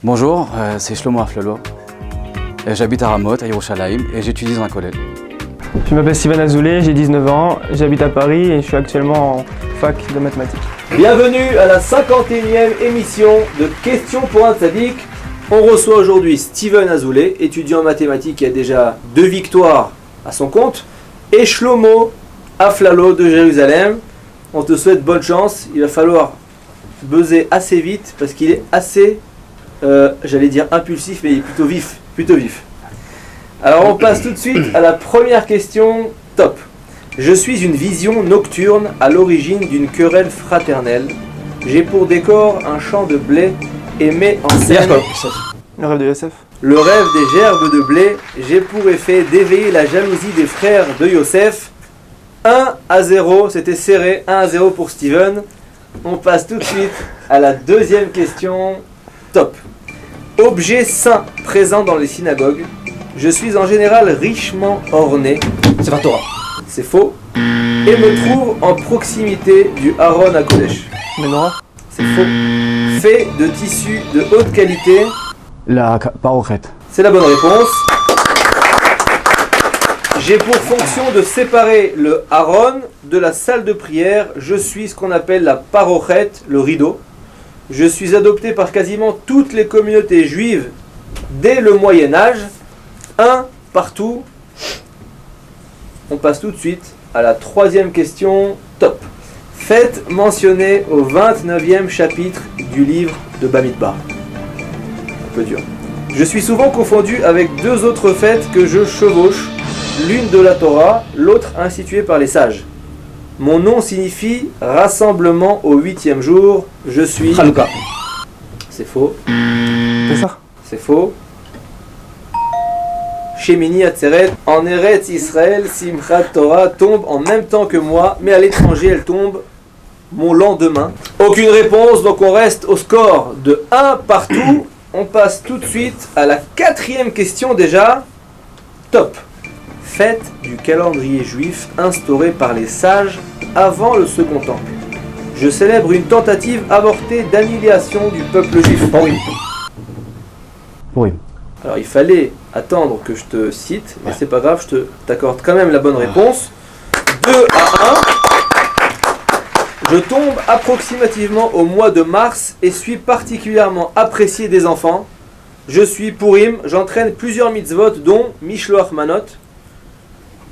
Bonjour, c'est Shlomo Aflalo. J'habite à Ramot, à Yerushalayim, et j'étudie dans un collège. Je m'appelle Steven Azoulay, j'ai 19 ans, j'habite à Paris et je suis actuellement en fac de mathématiques. Bienvenue à la 51e émission de Questions pour un tzaddik. On reçoit aujourd'hui Steven Azoulay, étudiant en mathématiques qui a déjà 2 victoires à son compte, et Shlomo Aflalo de Jérusalem. On te souhaite bonne chance, il va falloir buzzer assez vite parce qu'il est assez, j'allais dire impulsif, mais il est plutôt vif. Alors on passe tout de suite à la première question, top. Je suis une vision nocturne à l'origine d'une querelle fraternelle. J'ai pour décor un champ de blé et mets en scène Le rêve de Yosef. le rêve des gerbes de blé. J'ai pour effet d'éveiller la jalousie des frères de Yosef. 1-0, c'était serré, 1-0 pour Steven. On passe tout de suite à la deuxième question, top. Objet saint présent dans les synagogues. Je suis en général richement orné. C'est pas Torah. C'est faux. Et me trouve en proximité du Aaron à Kodesh. Menorah. C'est faux. Fait de tissu de haute qualité. La parochet. C'est la bonne réponse. J'ai pour fonction de séparer le Aaron de la salle de prière. Je suis ce qu'on appelle la parochet, le rideau. Je suis adopté par quasiment toutes les communautés juives dès le Moyen-Âge. 1 partout. On passe tout de suite à la troisième question, top. Fête mentionnée au 29e chapitre du livre de Bamidbar. Un peu dur. Je suis souvent confondu avec 2 autres fêtes que je chevauche, l'une de la Torah, l'autre instituée par les sages. Mon nom signifie rassemblement au 8e jour. Je suis... Hanouka. C'est faux. C'est ça. C'est faux. Shemini Atzeret, en Eretz Israël, Simchat Torah tombe en même temps que moi, mais à l'étranger elle tombe mon lendemain. Aucune réponse, donc on reste au score de 1 partout. On passe tout de suite à la 4e question déjà. Top. Fête du calendrier juif instauré par les sages avant le Second Temple. Je célèbre une tentative avortée d'annihilation du peuple juif. Oui. Alors il fallait attendre que je te cite, mais c'est pas grave, je t'accorde quand même la bonne réponse. 2-1. Je tombe approximativement au mois de mars et suis particulièrement apprécié des enfants. Je suis Purim, j'entraîne plusieurs mitzvot dont Mishloach Manot,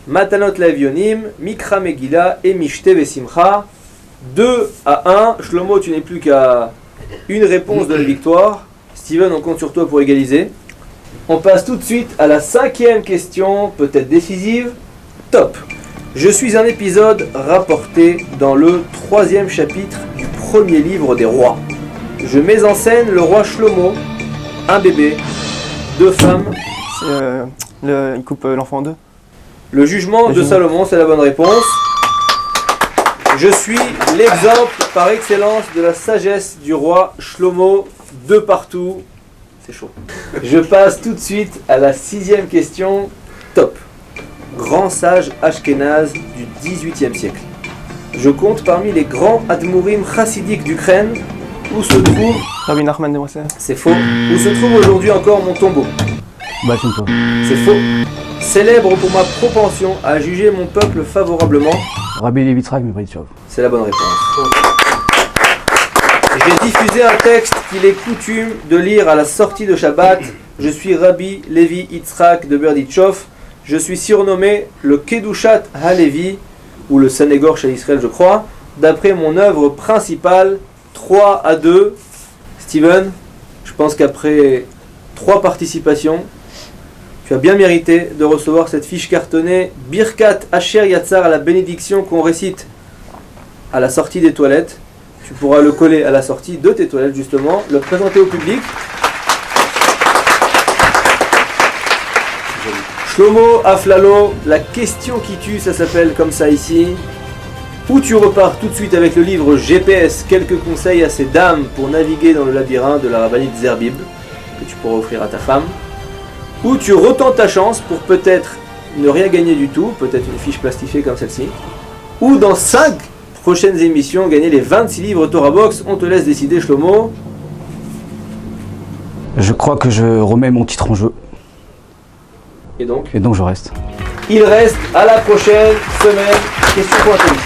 Matanot Levionim, Mikra Megillah et Mishte Vesimcha. 2-1. Shlomo, tu n'es plus qu'à une réponse de la victoire. Steven, on compte sur toi pour égaliser. On passe tout de suite à la 5e question, peut-être décisive. Top. Je suis un épisode rapporté dans le 3e chapitre du premier livre des rois. Je mets en scène le roi Shlomo, un bébé, 2 femmes. Il coupe l'enfant en 2. Le jugement de Salomon, c'est la bonne réponse. Je suis l'exemple par excellence de la sagesse du roi Shlomo, 2 partout. C'est chaud. Je passe tout de suite à la 6e question. Top. Grand sage ashkénaze du 18e siècle. Je compte parmi les grands admourim chassidiques d'Ukraine où se trouve... Rabbi Nachman de Breslev. C'est faux. Où se trouve aujourd'hui encore mon tombeau. Bachimto. C'est faux. Célèbre pour ma propension à juger mon peuple favorablement. Rabbi Levitzrak Mibrichov. C'est la bonne réponse. J'ai diffusé un texte qu'il est coutume de lire à la sortie de Shabbat. Je suis Rabbi Levi Yitzhak de Berdichov. Je suis surnommé le Kedushat HaLevi, ou le Sanégor chez Israël, je crois, d'après mon œuvre principale, 3-2. Steven, je pense qu'après 3 participations, tu as bien mérité de recevoir cette fiche cartonnée Birkat Asher Yatzar à la bénédiction qu'on récite à la sortie des toilettes. Tu pourras le coller à la sortie de tes toilettes justement, le présenter au public. Shlomo Aflalo, la question qui tue, ça s'appelle comme ça ici. Ou tu repars tout de suite avec le livre GPS, quelques conseils à ces dames pour naviguer dans le labyrinthe de la rabbinite Zerbib, que tu pourras offrir à ta femme. Ou tu retentes ta chance pour peut-être ne rien gagner du tout, peut-être une fiche plastifiée comme celle-ci. Ou dans 5 prochaines émissions, gagner les 26 livres Torah Box. On te laisse décider, Shlomo. Je crois que je remets mon titre en jeu. Et donc, Et donc je reste. il reste à la prochaine semaine. Question pour un tennis.